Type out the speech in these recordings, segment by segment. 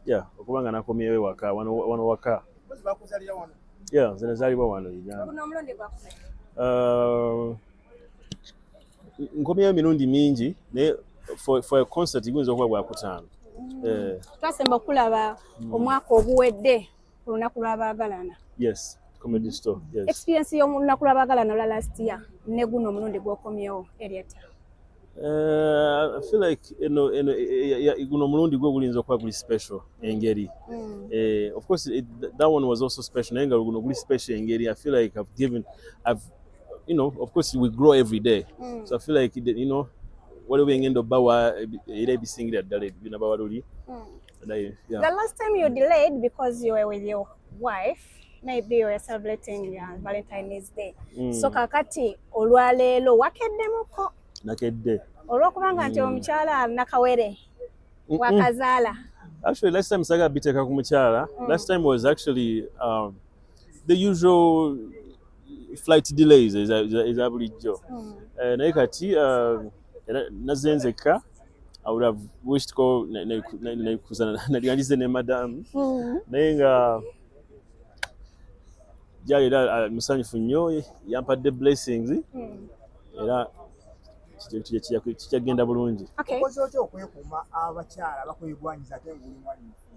yeah, okubanga nakomyewo waka wano waka. Yeah, zinazalibwa wano Uganda. Nkomyewo emirundi mingi naye for a concert iguyinza okuba gwakutaano. Twasemba okulaba omwaka oguwedde ku lunaku lw'abaagalana. Yes, comedy store. Yes. Experience y'olunaku lw'abaagalana olwa last year ne guno omulundi gwokomyewo Erieta. I feel like guno omulundi gwo gulinza okuba guli special engeri. Of course that one was also special naye nga guno guli special engeri. I feel like I've of course we grow every day. So I feel like whatever ngendo bawa era ebisingira ddala ebina bawaluli. The last time you delayed because you were with your wife, maybe you were celebrating Valentine's Day. So kakati olwaleero wakeddemuko. Nakedde. Olwokubanga nti omukyala nakawere wakazaala. Actually, last time saga biteka ku mukyala. Last time was actually the usual flight delays is bulijjo. Naye kati nazenzeka. I would have wished ko naliandize ne madam. Naye nga jali musanyufu nnyo yampadde blessings. Era kikyagenda bulungi. Okoze otya okwekuuma abakyala bakwegwanyiza ate ng'oli mwanyufu?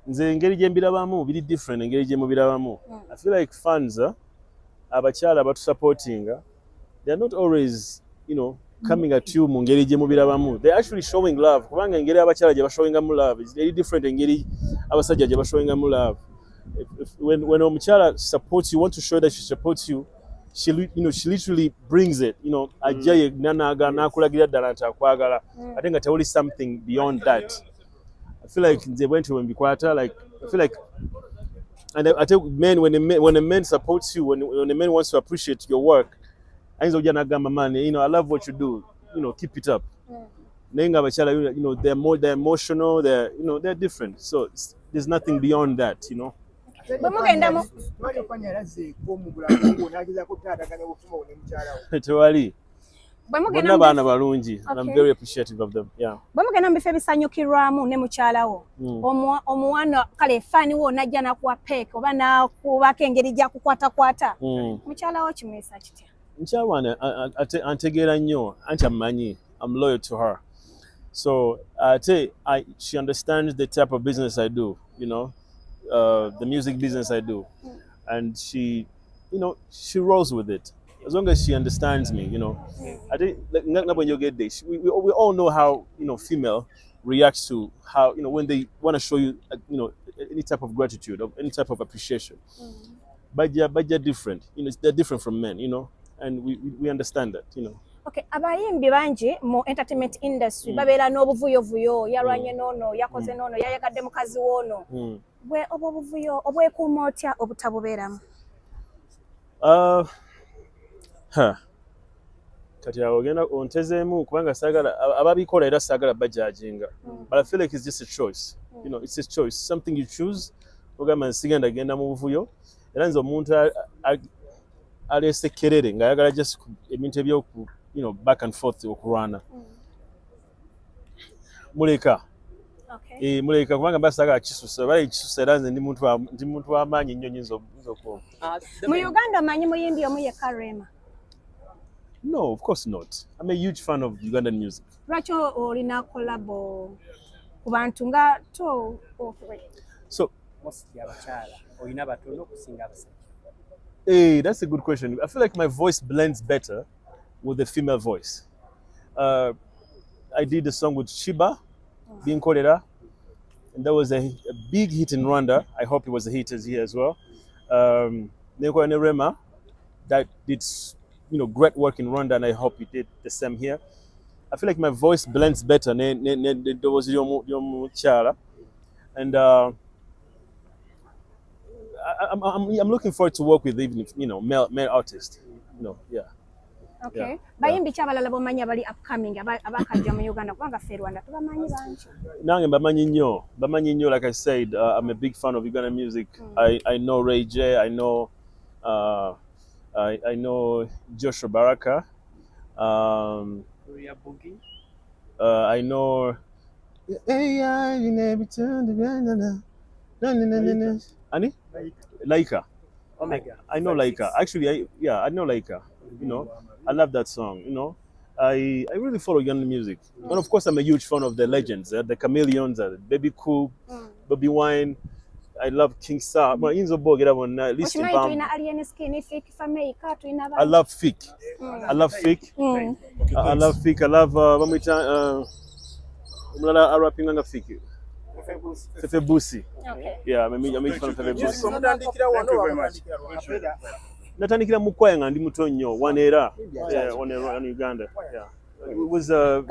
Nze engeri gye mbirabamu biri different engeri gye mubirabamu. I feel like fans abakyala batusupportinga, they are not always coming at you mu ngeri gye mubirabamu. They are actually showing love. Kubanga engeri abakyala gye bashowingamu love is very different engeri abasajja gye bashowingamu love. When omukyala supports you, want to show that she supports you, she literally brings it. Ajaye nanaga nakulagira ddala nti akwagala. I think there is something beyond that. I feel like they went to Mbikwata, like I feel like, and I think men when a man supports you, when a man wants to appreciate your work, I love what you do. Keep it up. Nenga abakyala, they're emotional. They're different. So there's nothing beyond that. Tewali. Bonna baana balungi. I'm very appreciative of them. Yeah. Bamugenda mbifo ebisanyukirwamu ne mukyalawo. Omuwana kale fani wo najja nakuwa peke oba nakubako engeri gya kukwatakwata. Mukyalawo kimwesa kitya? Mukyala antegeera nnyo anti amanyi. I'm loyal to her. So she understands the type of business I do, the music business I do. And she rolls with it. As long as she understands me, I think when you get this, we all know how female reacts to how when they want to show you any type of gratitude or any type of appreciation. But they're different. They're different from men, and we understand that, Okay, abayimbi bangi mu entertainment industry babeera n'obuvuyovuyo yalwanye nono yakoze nono yayagadde mukazi wono. Bwe obuvuyo obwekuuma otya obutabubeeramu? Kati ogenda ontezeemu kubanga saagala ababikola era saagala bajajinga. But I feel like it's just a choice. It's a choice. Something you choose. Ogamba nsigenda genda mu buvuyo. Era nze omuntu aleesekerere ng'ayagala just ebintu ebyoku back and forth okulwana. Muleka. Okay. Muleka kubanga basaagala kisusa. Bali kisusa era nze ndi muntu w'amaanyi nnyo nyinza okuwa. Mu Uganda manyi muyimbi omu ye Rema? No, of course not. I'm a huge fan of Ugandan music. Lwaki olina collabo ku bantu nga to ofwe? So, that's a good question. I feel like my voice blends better with the female voice. I did a song with Sheebah Kalungi, and that was a big hit in Rwanda. I hope it was a hit here as well. Rema that did great work in Rwanda, and I hope it did the same here. I feel like my voice blends better. There was your and I'm looking forward to work with even male artists. Yeah. Okay. Bayimbi kyabalala bomanyi abali upcoming abakajja mu Uganda kubanga ffe Rwanda tubamanyi bangi. Nange bamanyi nnyo. Like I said, I'm a big fan of Ugandan music. I know Ray J. I know I know Joshua Baraka. I know. Ani? Laika. I know Laika. Actually, I know Laika. You know, I love that song. You know, I really follow Ugandan music, and of course, I'm a huge fan of the legends, the Chameleons, Baby Cool, Bobby Wine. I love King Sa. But in the book, list in Okimanyi tulina alien skin fake fameka tulina I love Fik. I love Fik. I love Fik. I love Mulala rapping on Fik. Fefe Busi. Okay. Yeah, I'm a huge fan of Fefe Busi. Mutandikira wano Natandikira mukwaya nga ndi muto nnyo wanera wanera in Uganda. Yeah. It was was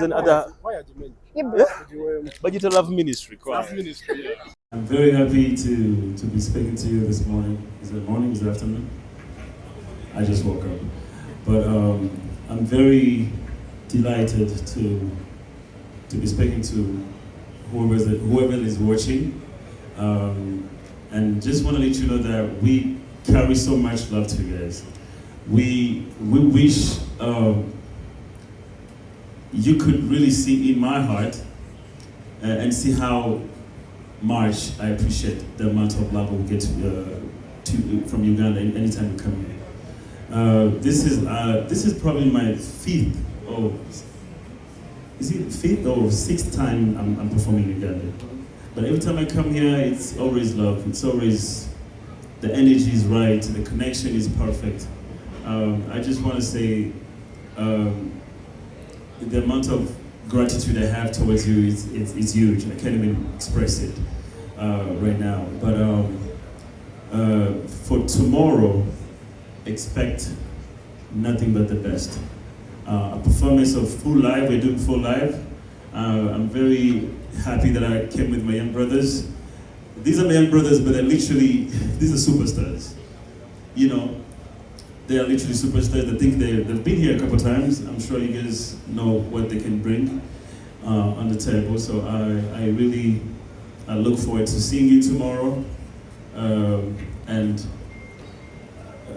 another Budget Love Ministry. I'm very happy to be speaking to you this morning. Is it morning? Is it afternoon? I just woke up. But I'm very delighted to be speaking to whoever is watching. And just want to let you know that we carry so much love to you guys. We wish you could really see in my heart and see how much I appreciate the amount of love we get from Uganda anytime we come here. This is probably my fifth or sixth time I'm performing in Uganda. But every time I come here, it's always love. It's always, the energy is right, the connection is perfect. I just want to say the amount of gratitude I have towards you is huge. I can't even express it right now. But for tomorrow, expect nothing but the best. A performance of full live, we're doing full live. I'm very happy that I came with my young brothers. These are my young brothers, but they're literally, these are superstars. You know, they are literally superstars. I think they've been here a couple of times. I'm sure you guys know what they can bring on the table. So I really look forward to seeing you tomorrow. And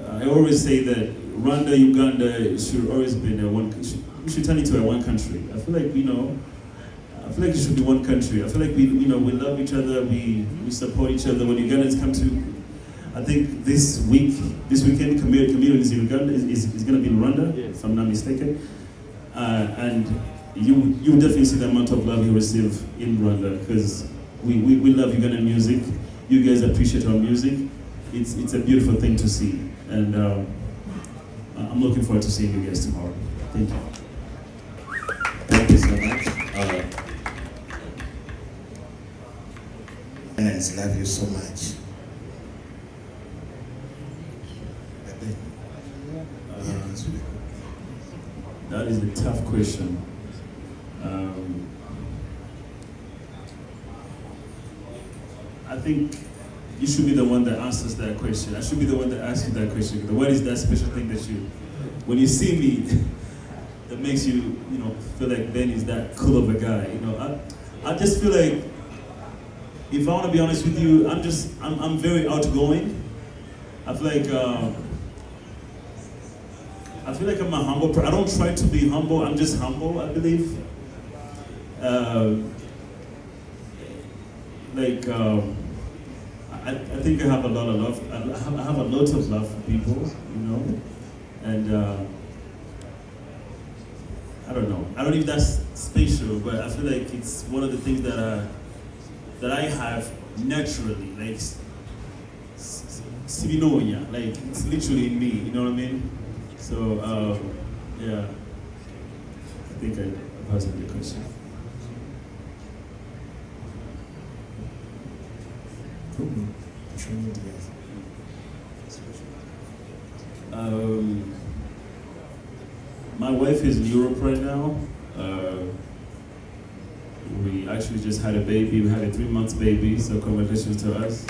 I always say that Rwanda, Uganda should always be we should turn into a one country. I feel like, I feel like it should be one country. I feel like we love each other, we support each other. When Ugandans come to, I think this weekend, communities in Uganda is going to be in Rwanda, if I'm not mistaken. And you definitely see the amount of love you receive in Rwanda, because we love Ugandan music. You guys appreciate our music. It's a beautiful thing to see. And I'm looking forward to seeing you guys tomorrow. Thank you. Thank you so much. Yes, love you so much. That is a tough question. I think you should be the one that answers that question. I should be the one that asks you that question. What is that special thing that when you see me, that makes you, feel like Ben is that cool of a guy? I just feel like, if I want to be honest with you, I'm very outgoing. I feel like I'm a humble person. I don't try to be humble. I'm just humble, I believe. I think I have a lot of love. I have a lot of love for people, and I don't know. I don't know if that's special, but I feel like it's one of the things that I have naturally, like Sibinonia, like it's literally in me. You know what I mean? So yeah, I think I answered the question. My wife is in Europe right now. We actually just had a baby. We had a 3-month baby, so congratulations to us.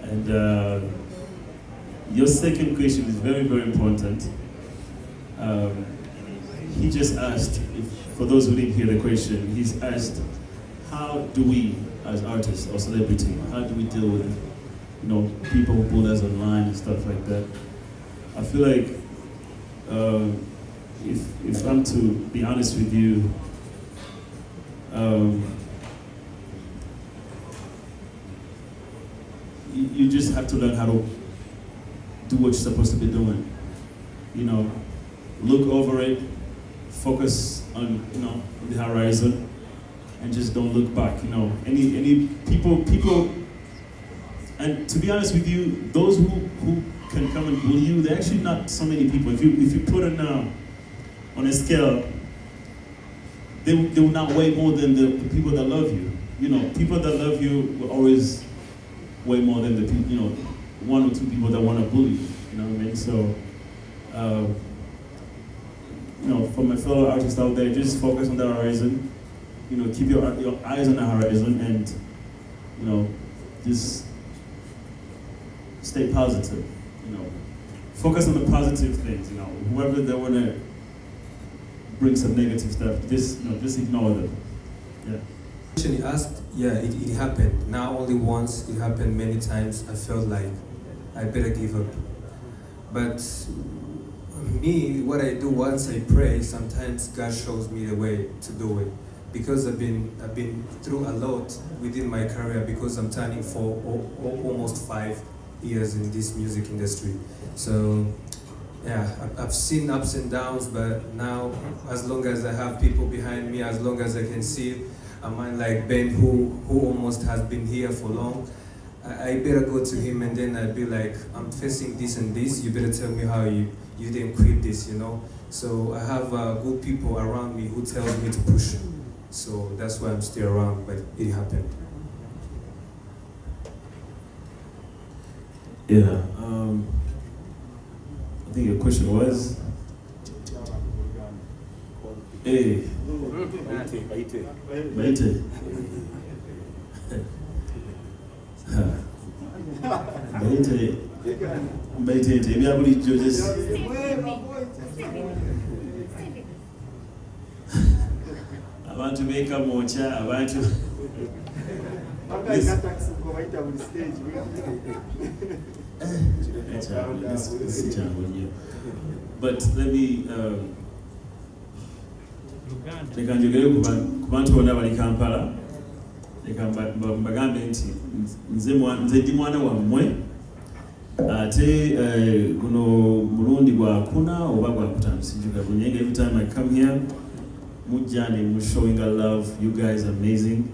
And your second question is very, very important. He just asked, for those who didn't hear the question, he's asked, how do we, as artists or celebrity, how do we deal with, people who bully us online and stuff like that? I feel like if I'm to be honest with you, you just have to learn how to do what you're supposed to be doing. You know, look over it, focus on, you know, the horizon, and just don't look back. You know, any people, and to be honest with you, those who can come and bully you, they're actually not so many people. If you put it on a scale, they will not weigh more than the people that love you. You know, people that love you will always weigh more than the people, you know, one or two people that want to bully you. You know what I mean? So, you know, for my fellow artists out there, just focus on the horizon. You know, keep your eyes on the horizon, and you know, just stay positive. You know, focus on the positive things. You know, whoever they want to bring some negative stuff, just ignore them. Yeah. He asked, yeah, it happened. Not only once, it happened many times. I felt like I better give up. But me, what I do once I pray, sometimes God shows me the way to do it. Because I've been through a lot within my career, because I'm turning for almost 5 years in this music industry. So yeah, I've seen ups and downs, but now, as long as I have people behind me, as long as I can see it, a man like Ben, who almost has been here for long, I better go to him, and then I'd be like, I'm facing this and this, you better tell me how you didn't quit this, you know? So I have good people around me who tell me to push. So that's why I'm still around, but it happened. Yeah, I think your question was, hey, Baite. Baite, everybody just. Abantu beka mocha, abantu. But let me leka njogere ku bantu bonna bali Kampala, leka mbagambe nti nze ndi mwana wammwe, ate guno mulundi gwa kuna oba gwa kutaano sinjuka bunyenga. Every time I come here, mujja ne showing a love. You guys are amazing.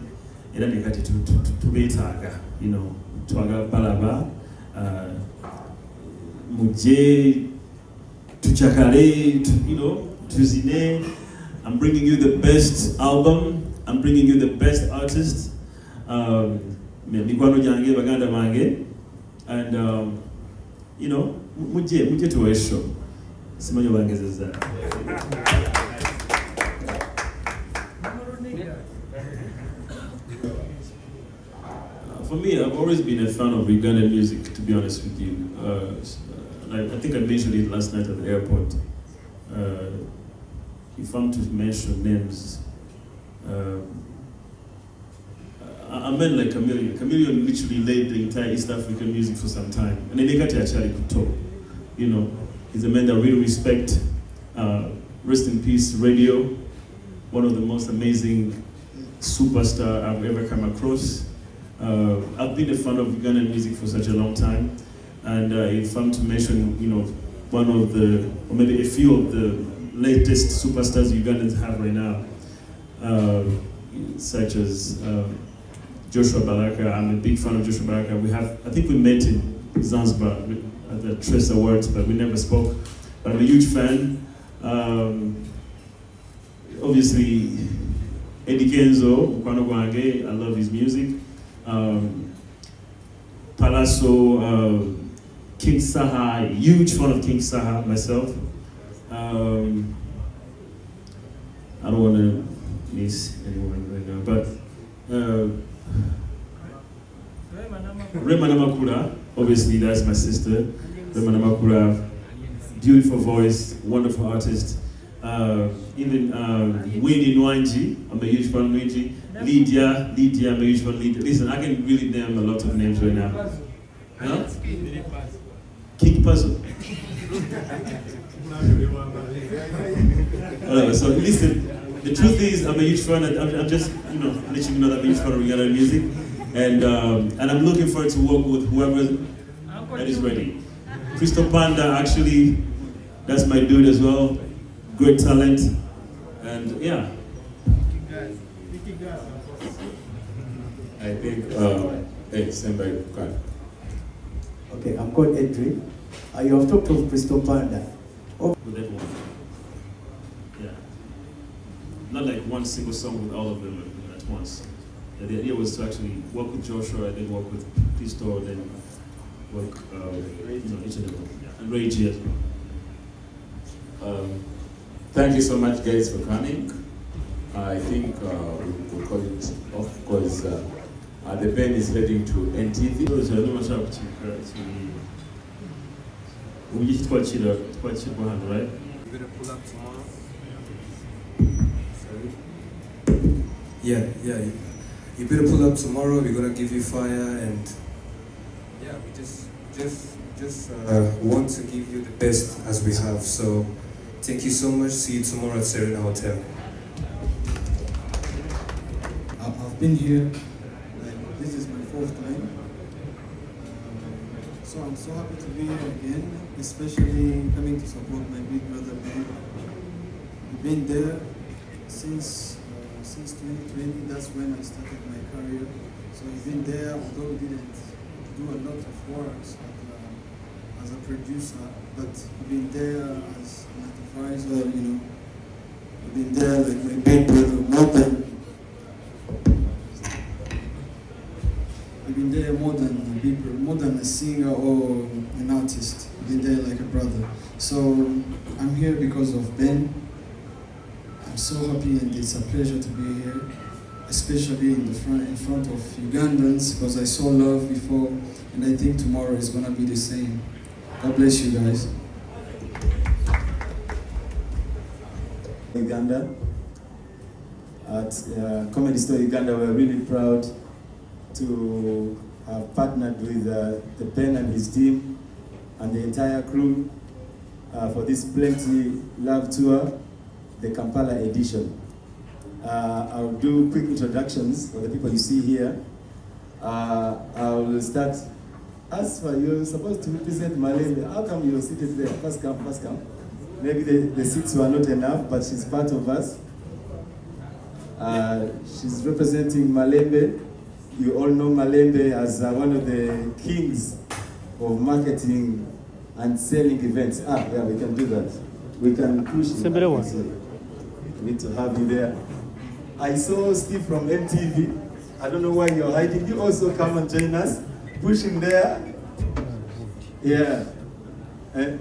Era ne kati tubeetaaga, you know, twagala balaba, mujje tuchakale, you know, tuzine. I'm bringing you the best album. I'm bringing you the best artist. Mikwano jange baganda bange, and you know, mujje to a show. Simanyo bangezeza. For me, I've always been a fan of Ugandan music, to be honest with you. I think I mentioned it last night at the airport. If I'm to mention names, I met like Chameleon. Chameleon literally led the entire East African music for some time. And then Nekati actually could talk. You know, he's a man that I really respect. Rest in peace, Radio. One of the most amazing superstar I've ever come across. I've been a fan of Ugandan music for such a long time. And if I'm to mention, you know, one of the, or maybe a few of the latest superstars Ugandans have right now, such as Joshua Baraka. I'm a big fan of Joshua Baraka. I think we met in Zanzibar at the Trace Awards, but we never spoke. But I'm a huge fan. Obviously, Eddie Kenzo, Mukwano Gwange, I love his music. Palazzo, King Saha, huge fan of King Saha myself. I don't want to miss anyone right now, but Rema Namakula, obviously that's my sister. Rema Namakula, beautiful voice, wonderful artist. Even Winnie Nwanji, I'm a huge fan of Nwanji. Lydia, I'm a huge fan of Lydia. Listen, I can really name a lot of names right now. Huh? King Puzzle. Whatever. So listen, the truth is, I'm a huge fan. I'm just, letting you know that I'm a huge fan of Ugandan music, and I'm looking forward to work with whoever that is ready. Crystal Panda, actually, that's my dude as well. Great talent, and yeah. I think, hey, stand by, God. Okay, I'm called Edri. You have talked of Crystal Panda. With everyone. Yeah. Not like one single song with all of them at once. Yeah, the idea was to actually work with Joshua, then work with Crystal, then work each of them. Yeah. And Ray G as well. Thank you so much, guys, for coming. I think we'll call it off because the band is heading to NTV. It's quite cheap behind, right? You better pull up tomorrow. Sorry. Yeah. You better pull up tomorrow. We're gonna give you fire, and yeah, we just want to give you the best as we have. So, thank you so much. See you tomorrow at Serena Hotel. I've been here. This is my 4th time. So I'm so happy to be here again, especially coming to support my big brother band. I've been there since 2020. That's when I started my career. So I've been there, although we didn't do a lot of work as a producer, but I've been there as an advisor. I've been there like my big brother more than a singer or an artist. I've been there like a brother. So I'm here because of Ben. I'm so happy and it's a pleasure to be here, especially in front of Ugandans, because I saw love before and I think tomorrow is gonna be the same. God bless you guys. Uganda. At Comedy Store Uganda, we're really proud to have partnered with the Ben and his team and the entire crew for this Plenty Love Tour, the Kampala edition. I'll do quick introductions for the people you see here. I'll start. As for you're supposed to represent Malembe, how come you're seated there? First come, first come. Maybe the seats were not enough, but she's part of us. She's representing Malembe. You all know Malembe as one of the kings of marketing and selling events. Yeah, we can do that. We can push it. We need to have you there. I saw Steve from MTV. I don't know why you're hiding. You also come and join us. Push him there. Yeah. Yeah.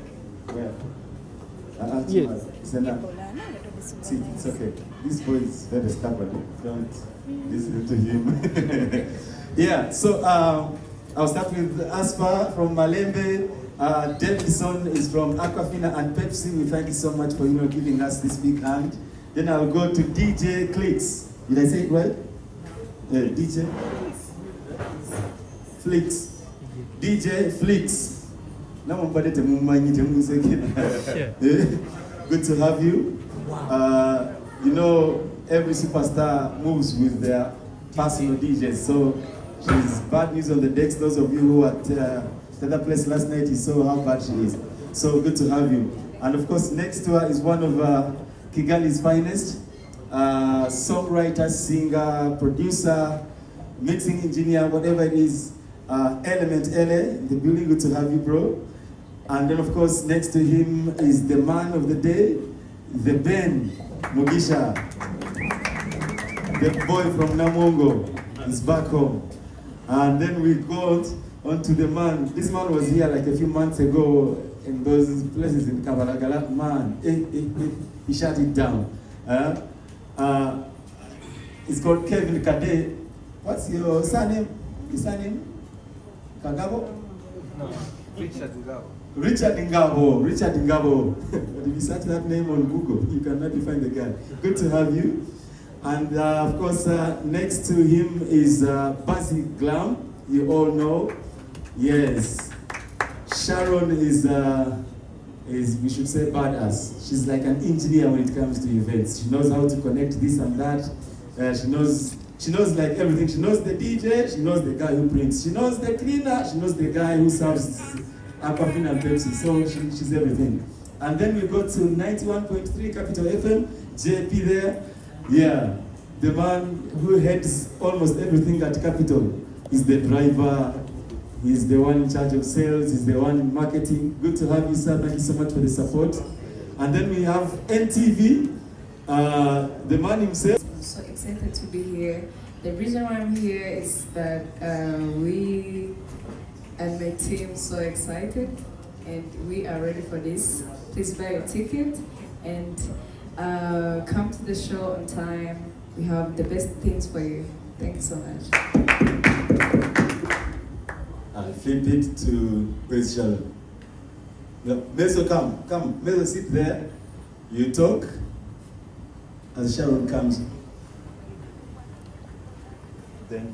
Yes. See, it's okay. This boy is very stubborn. Don't listen to him. Yeah, so I'll start with Aspa from Malembe. Davidson is from Aquafina and Pepsi. We thank you so much for giving us this big hand. Then I'll go to DJ Clicks. Did I say it right? DJ Flicks. DJ Flicks. Good to have you. Every superstar moves with their personal DJs. So she's bad news on the decks. Those of you who were at the other place last night, you saw how bad she is. So good to have you. And of course, next to her is one of Kigali's finest. Songwriter, singer, producer, mixing engineer, whatever it is. Element LA, in the building. Good to have you, bro. And then of course, next to him is the man of the day, the Ben Mugisha. The boy from Namongo is back home. And then we go on to the man. This man was here like a few months ago in those places in Kabalagala. Man, he shut it down. It's called Kevin Kade. What's your surname? His surname? Kagabo? No, Richard Ngabo. Richard Ngabo. But if you search that name on Google, you cannot find the guy. Good to have you. And of course, next to him is Bazi Glam. You all know. Yes. Sharon is is, we should say, badass. She's like an engineer when it comes to events. She knows how to connect this and that. She knows like everything. She knows the DJ, she knows the guy who prints. She knows the cleaner, she knows the guy who serves Aquafina and Pepsi. So she's everything. And then we go to 91.3 Capital FM, JP there. Yeah, the man who heads almost everything at Capital is the driver. He's the one in charge of sales, he's the one in marketing. Good to have you, sir. Thank you so much for the support. And then we have NTV, the man himself. I'm so excited to be here. The reason why I'm here is that we and my team so excited and we are ready for this. Please buy a ticket and come to the show on time. We have the best things for you. Thank you so much. I'll flip it to Grace Sharon. No, Meso, come. Meso, sit there. You talk as Sharon comes. Then.